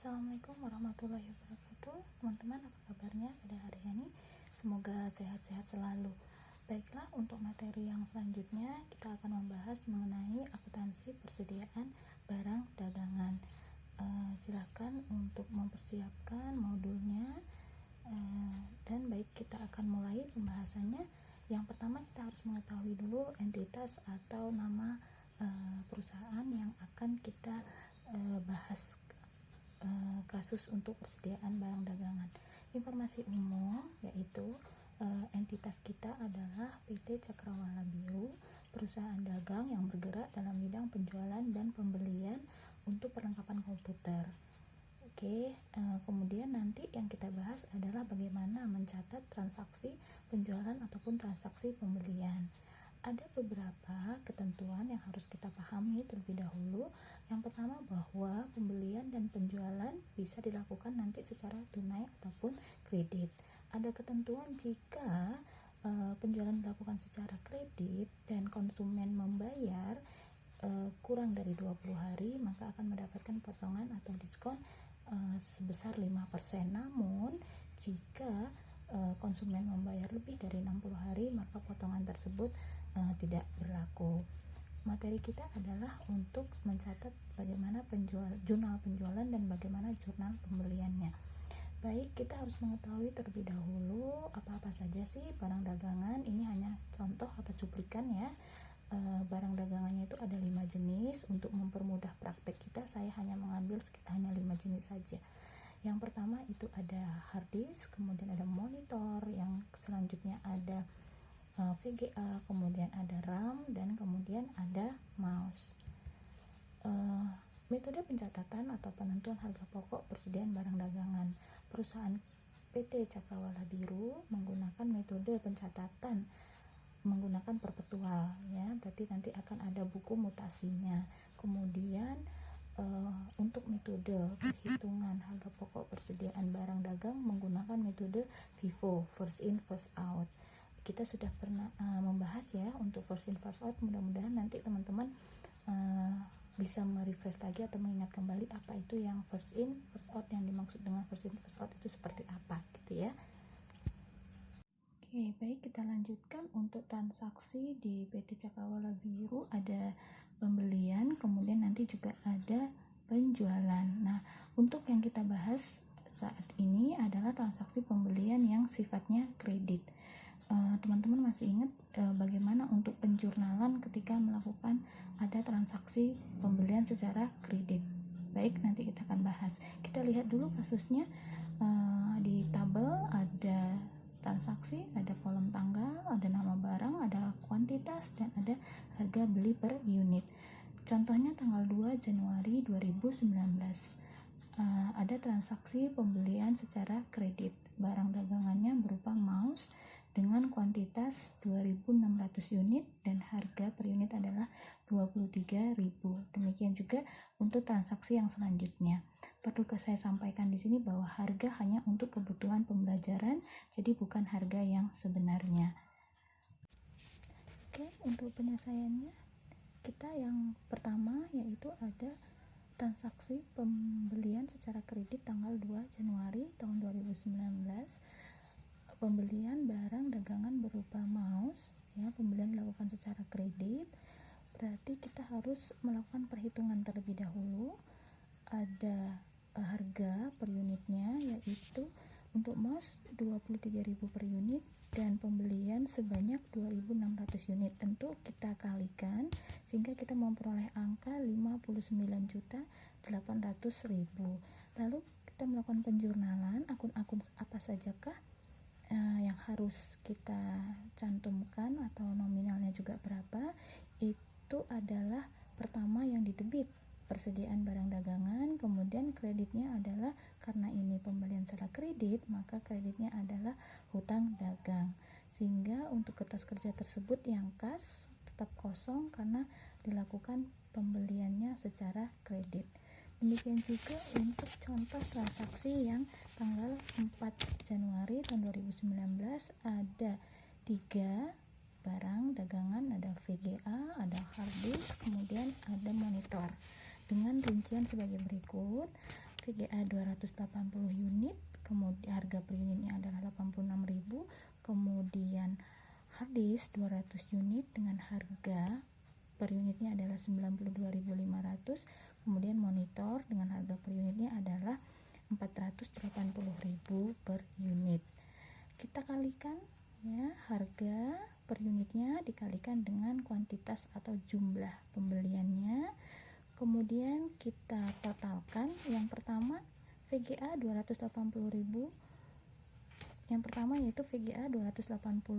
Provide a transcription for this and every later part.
Assalamualaikum warahmatullahi wabarakatuh. Teman-teman, apa kabarnya pada hari ini? Semoga sehat-sehat selalu. Baiklah, untuk materi yang selanjutnya kita akan membahas mengenai akuntansi persediaan barang dagangan. Silakan untuk mempersiapkan modulnya, dan baik, kita akan mulai pembahasannya. Yang pertama, kita harus mengetahui dulu entitas atau nama perusahaan yang akan kita bahas kasus untuk persediaan barang dagangan. Informasi umum yaitu entitas kita adalah PT Cakrawala Biru, perusahaan dagang yang bergerak dalam bidang penjualan dan pembelian untuk perlengkapan komputer. Kemudian nanti yang kita bahas adalah bagaimana mencatat transaksi penjualan ataupun transaksi pembelian. Ada beberapa ketentuan yang harus kita pahami terlebih dahulu. Yang pertama, bahwa pembelian dan penjualan bisa dilakukan nanti secara tunai ataupun kredit. Ada ketentuan jika penjualan dilakukan secara kredit dan konsumen membayar kurang dari 20 hari, maka akan mendapatkan potongan atau diskon sebesar 5%. Namun jika konsumen membayar lebih dari 60 hari, maka potongan tersebut tidak berlaku. Materi kita adalah untuk mencatat bagaimana jurnal penjualan dan bagaimana jurnal pembeliannya. Baik, kita harus mengetahui terlebih dahulu apa-apa saja sih barang dagangan. Ini hanya contoh atau cuplikan ya. Barang dagangannya itu ada 5 jenis. Untuk mempermudah praktek kita, saya hanya mengambil hanya 5 jenis saja. Yang pertama itu ada hard disk, kemudian ada monitor, yang selanjutnya ada VGA, kemudian ada RAM, dan kemudian ada mouse. Metode pencatatan atau penentuan harga pokok persediaan barang dagangan. Perusahaan PT Cakrawala Biru menggunakan metode pencatatan menggunakan perpetual ya, berarti nanti akan ada buku mutasinya. Kemudian untuk metode perhitungan harga pokok persediaan barang dagang menggunakan metode FIFO, first in first out. Kita sudah pernah membahas ya untuk first in first out. Mudah-mudahan nanti teman-teman bisa merefresh lagi atau mengingat kembali apa itu yang first in first out, yang dimaksud dengan first in first out itu seperti apa gitu ya. Oke, baik, kita lanjutkan. Untuk transaksi di PT Cakrawala Biru ada pembelian, kemudian nanti juga ada penjualan. Nah, untuk yang kita bahas saat ini adalah transaksi pembelian yang sifatnya kredit. Teman-teman masih ingat bagaimana untuk penjurnalan ketika melakukan ada transaksi pembelian secara kredit? Baik, nanti kita akan bahas. Kita lihat dulu kasusnya. Di tabel ada transaksi, ada kolom tanggal, ada nama barang, ada kuantitas, dan ada harga beli per unit. Contohnya tanggal 2 Januari 2019 ada transaksi pembelian secara kredit. Barang dagangannya berupa mouse dengan kuantitas 2.600 unit dan harga per unit adalah 23.000. Demikian juga untuk transaksi yang selanjutnya. Perlu saya sampaikan di sini bahwa harga hanya untuk kebutuhan pembelajaran, jadi bukan harga yang sebenarnya. Oke, untuk penyelesaiannya kita yang pertama yaitu ada transaksi pembelian secara kredit tanggal 2 Januari tahun 2019. Pembelian barang dagangan berupa mouse ya, pembelian dilakukan secara kredit, berarti kita harus melakukan perhitungan terlebih dahulu. Ada harga per unitnya, yaitu untuk mouse 23.000 per unit dan pembelian sebanyak 2.600 unit. Tentu kita kalikan sehingga kita memperoleh angka 59.800.000. Lalu kita melakukan penjurnalan akun-akun apa sajakah yang harus kita cantumkan atau nominalnya juga berapa. Itu adalah pertama yang didebit persediaan barang dagangan, kemudian kreditnya adalah karena ini pembelian secara kredit, maka kreditnya adalah hutang dagang, sehingga untuk kertas kerja tersebut yang kas tetap kosong karena dilakukan pembeliannya secara kredit. Demikian juga untuk contoh transaksi yang tanggal 4 Januari tahun 2019 ada 3 barang dagangan, ada VGA, ada hard disk, kemudian ada monitor dengan rincian sebagai berikut. VGA 280 unit, kemudian harga per unitnya adalah 86.000, kemudian harddisk 200 unit dengan harga per unitnya adalah 92.500, kemudian monitor dengan harga per unitnya adalah 480.000 per unit. Kita kalikan ya, harga per unitnya dikalikan dengan kuantitas atau jumlah pembeliannya, kemudian kita totalkan. Yang pertama VGA 280.000, yang pertama yaitu VGA 280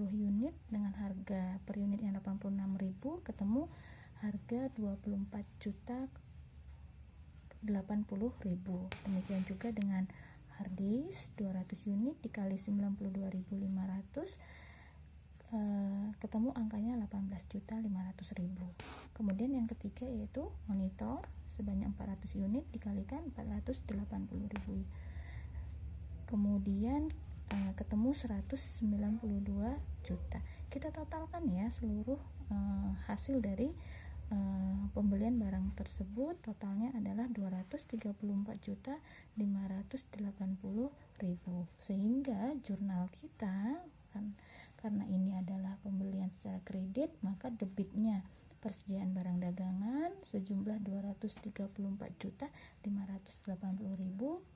unit dengan harga per unit yang 86.000, ketemu harga 24.080.000. Demikian juga dengan harddisk 200 unit dikali 92.500, ketemu angkanya 18.500.000. Kemudian yang ketiga yaitu monitor sebanyak 400 unit dikalikan 480.000, kemudian ketemu 192 juta. Kita totalkan ya seluruh hasil dari pembelian barang tersebut, totalnya adalah 234.580.000. Sehingga jurnal kita kan, karena ini adalah pembelian secara kredit, maka debitnya persediaan barang dagangan sejumlah 234.580.000,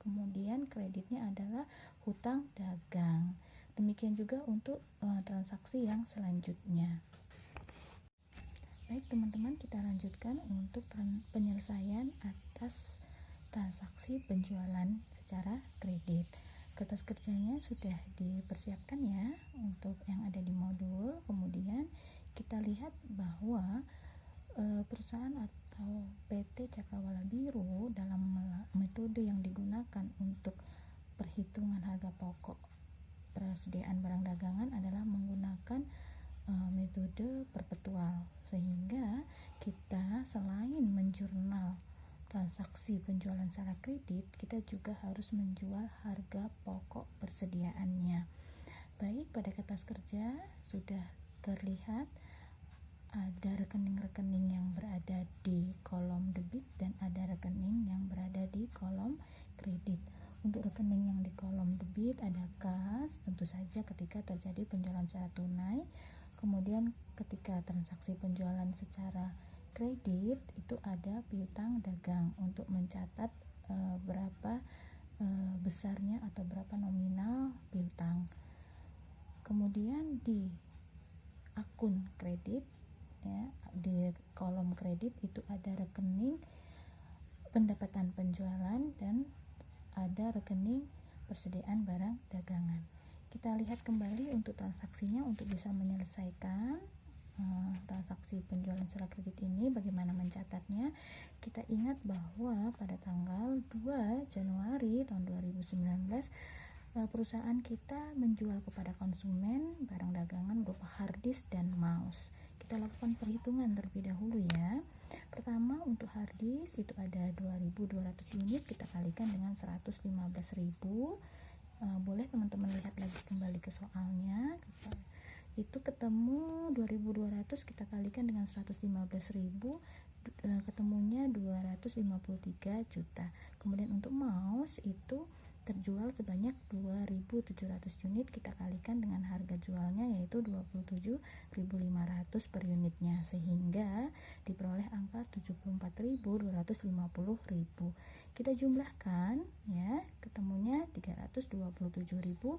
kemudian kreditnya adalah hutang dagang. Demikian juga untuk transaksi yang selanjutnya. Baik teman-teman, kita lanjutkan untuk penyelesaian atas transaksi penjualan secara kredit. Kertas kerjanya sudah dipersiapkan ya untuk yang ada di modul. Kemudian kita lihat bahwa perusahaan atau PT Cakrawala Biru dalam metode yang digunakan untuk perhitungan harga pokok persediaan barang dagangan adalah menggunakan metode perpetual, sehingga kita selain menjurnal transaksi penjualan secara kredit, kita juga harus menjual harga pokok persediaannya. Baik, pada kertas kerja sudah terlihat ada rekening-rekening yang berada di kolom debit dan ada rekening yang berada di kolom kredit. Untuk rekening yang di kolom debit ada kas, tentu saja ketika terjadi penjualan secara tunai. Kemudian ketika transaksi penjualan secara kredit itu ada piutang dagang untuk mencatat berapa besarnya atau berapa nominal piutang. Kemudian di akun kredit ya, di kolom kredit itu ada rekening pendapatan penjualan dan ada rekening persediaan barang dagangan. Kita lihat kembali untuk transaksinya untuk bisa menyelesaikan transaksi penjualan secara kredit ini, bagaimana mencatatnya. Kita ingat bahwa pada tanggal 2 Januari tahun 2019 perusahaan kita menjual kepada konsumen barang dagangan berupa harddisk dan mouse. Kita lakukan perhitungan terlebih dahulu ya. Pertama, untuk harddisk itu ada 2.200 unit, kita kalikan dengan 115.000. Boleh teman-teman lihat lagi kembali ke soalnya. Itu ketemu 2.200 kita kalikan dengan 115.000, ketemunya 253 juta. Kemudian untuk mouse itu terjual sebanyak 2.700 unit, kita kalikan dengan harga jualnya yaitu 27.500 per unitnya, sehingga diperoleh angka 74.250.000. Kita jumlahkan ya, ketemunya 327.250,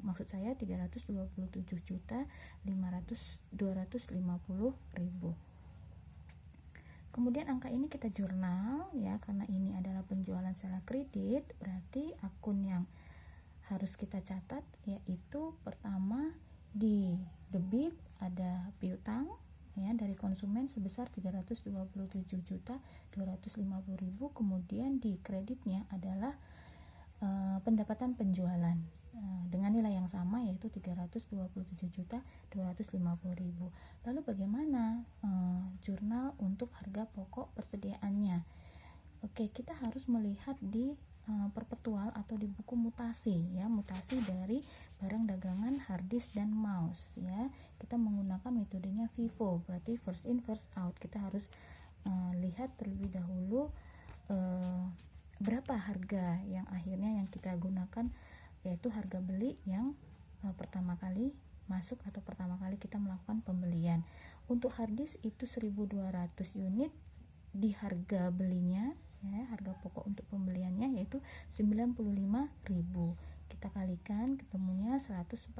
maksud saya 327.250.000. Kemudian angka ini kita jurnal ya, karena ini adalah penjualan secara kredit, berarti akun yang harus kita catat yaitu pertama di debit ada piutang ya dari konsumen sebesar 327.250.000, kemudian di kreditnya adalah pendapatan penjualan dengan nilai yang sama yaitu 327.250.000. Lalu bagaimana jurnal untuk harga pokok persediaannya? Oke, kita harus melihat di perpetual atau di buku mutasi ya, mutasi dari barang dagangan harddisk dan mouse ya. Kita menggunakan metodenya FIFO, berarti first in first out. Kita harus lihat lihat terlebih dahulu berapa harga yang akhirnya yang kita gunakan, yaitu harga beli yang pertama kali masuk atau pertama kali kita melakukan pembelian. Untuk harddisk itu 1200 unit di harga belinya, ya, harga pokok untuk pembeliannya yaitu 95.000. Kita kalikan ketemunya 114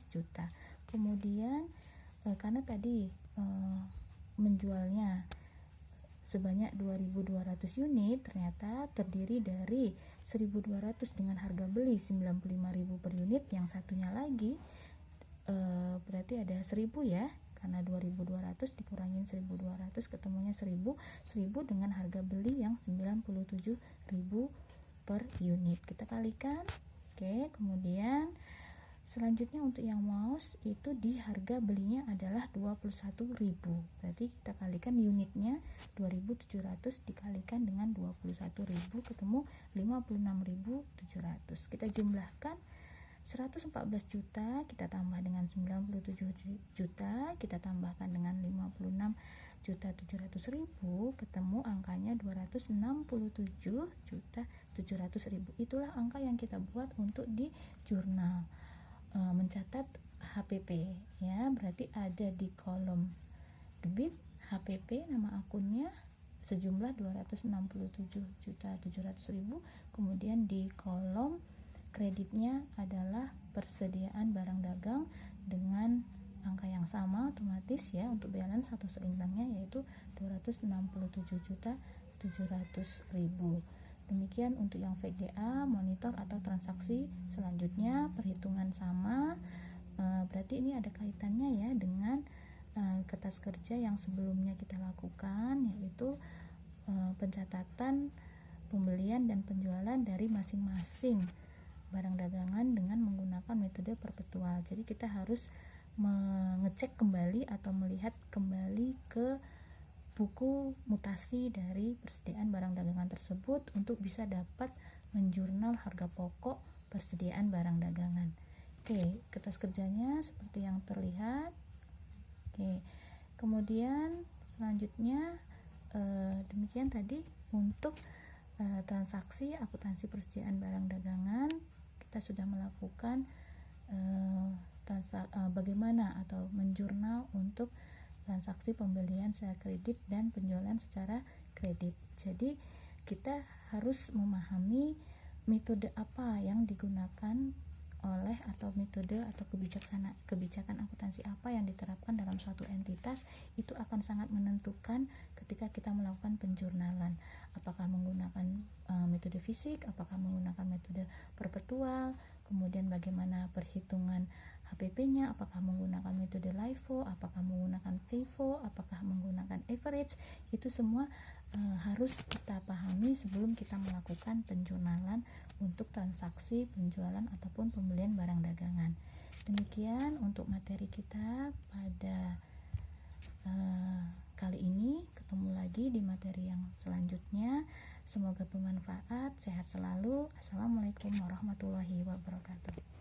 juta. Kemudian karena tadi menjualnya sebanyak 2.200 unit, ternyata terdiri dari 1.200 dengan harga beli 95.000 per unit, yang satunya lagi berarti ada 1.000 ya, karena 2.200 dikurangin 1.200 ketemunya 1.000 dengan harga beli yang 97.000 per unit. Kita kalikan. Oke, kemudian selanjutnya untuk yang mouse itu di harga belinya adalah 21.000. Berarti kita kalikan unitnya 2.700 dikalikan dengan 21.000 ketemu 56.700. Kita jumlahkan 114 juta kita tambah dengan 97 juta kita tambahkan dengan 56.700.000 ketemu angkanya 267.700.000. Itulah angka yang kita buat untuk di jurnal mencatat HPP, ya. Berarti ada di kolom debit HPP nama akunnya sejumlah 267.700.000, kemudian di kolom kreditnya adalah persediaan barang dagang dengan angka yang sama otomatis ya untuk balance atau seimbangnya yaitu 267.700.000. Demikian untuk yang VGA, monitor atau transaksi. Selanjutnya perhitungan sama, berarti ini ada kaitannya ya dengan kertas kerja yang sebelumnya kita lakukan, yaitu pencatatan pembelian dan penjualan dari masing-masing barang dagangan dengan menggunakan metode perpetual. Jadi kita harus mengecek kembali atau melihat kembali ke buku mutasi dari persediaan barang dagangan tersebut untuk bisa dapat menjurnal harga pokok persediaan barang dagangan. Oke, kertas kerjanya seperti yang terlihat. Oke, kemudian selanjutnya demikian tadi untuk transaksi akuntansi persediaan barang dagangan. Kita sudah melakukan bagaimana atau menjurnal untuk transaksi pembelian secara kredit dan penjualan secara kredit. Jadi kita harus memahami metode apa yang digunakan oleh atau metode atau kebijakan akuntansi apa yang diterapkan dalam suatu entitas, itu akan sangat menentukan ketika kita melakukan penjurnalan. Apakah menggunakan metode fisik, apakah menggunakan metode perpetual, kemudian bagaimana perhitungan HPP-nya, apakah menggunakan metode LIFO, apakah menggunakan FIFO, apakah menggunakan average. Itu semua harus kita pahami sebelum kita melakukan penjurnalan untuk transaksi penjualan ataupun pembelian barang dagangan. Demikian untuk materi kita pada kali ini. Ketemu lagi di materi yang selanjutnya. Semoga bermanfaat. Sehat selalu. Assalamualaikum warahmatullahi wabarakatuh.